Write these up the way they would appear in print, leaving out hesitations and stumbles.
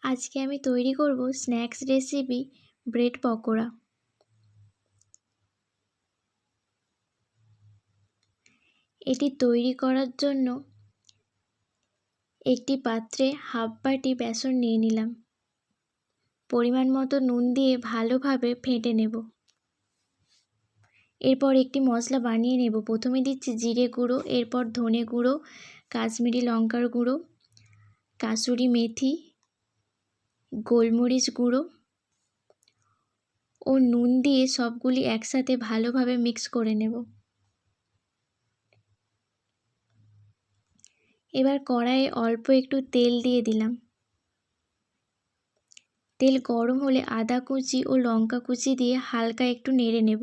আজকে আমি তৈরি করব স্ন্যাক্স রেসিপি ব্রেড পকোড়া। এটি তৈরি করার জন্য একটি পাত্রে হাফ বাটি বেসন নিয়ে নিলাম। পরিমাণ মতো নুন দিয়ে ভালোভাবে ফেটে নেব। এরপর একটি মশলা বানিয়ে নেব। প্রথমে দিচ্ছি জিরে গুঁড়ো, এরপর ধনে গুঁড়ো, কাশ্মীরি লঙ্কার গুঁড়ো, কাসুরি মেথি, গোলমরিচ গুঁড়ো ও নুন দিয়ে সবগুলি একসাথে ভালোভাবে মিক্স করে নেব। এবার কড়াইয়ে অল্প একটু তেল দিয়ে দিলাম। তেল গরম হলে আদা কুচি ও লঙ্কা কুচি দিয়ে হালকা একটু নেড়ে নেব।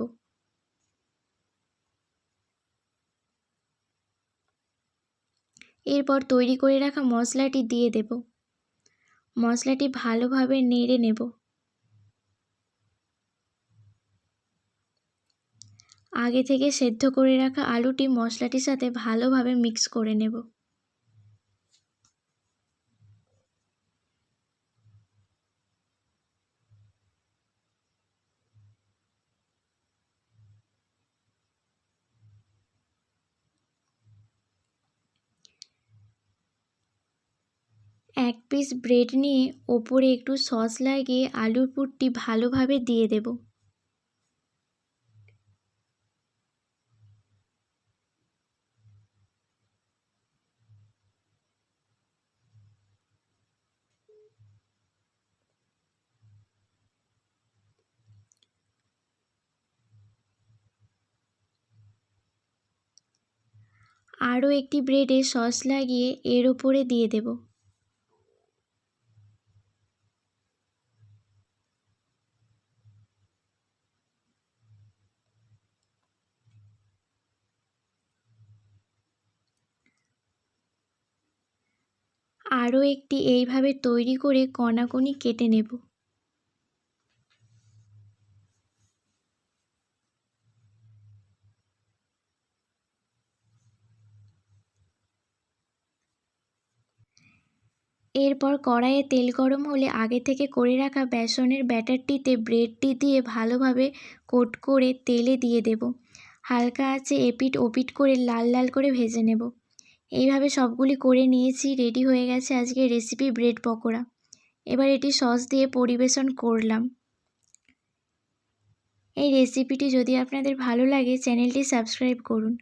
এরপর তৈরি করে রাখা মশলাটি দিয়ে দেব। মশলাটি ভালোভাবে নেড়ে নেব। আগে থেকে সেদ্ধ করে রাখা আলুটি মশলাটির সাথে ভালোভাবে মিক্স করে নেব। এক পিস ব্রেড নিয়ে ওপরে একটু সস লাগিয়ে আলুর পুরটি ভালোভাবে দিয়ে দেব। আরও একটি ব্রেডে সস লাগিয়ে এর ওপরে দিয়ে দেব। আরও একটি এইভাবে তৈরি করে কণাকণি কেটে নেব। এরপর কড়াইয়ে তেল গরম হলে আগে থেকে করে রাখা বেসনের ব্যাটারটিতে ব্রেডটি দিয়ে ভালোভাবে কোট করে তেলে দিয়ে দেব। হালকা আঁচে এপিঠ ওপিঠ করে লাল লাল করে ভেজে নেব। এইভাবে সবগুলি করে নিয়েছি। রেডি হয়ে গেছে আজকের রেসিপি ব্রেড পকোড়া। এবার এটি সস দিয়ে পরিবেশন করলাম। এই রেসিপিটি যদি আপনাদের ভালো লাগে চ্যানেলটি সাবস্ক্রাইব করুন।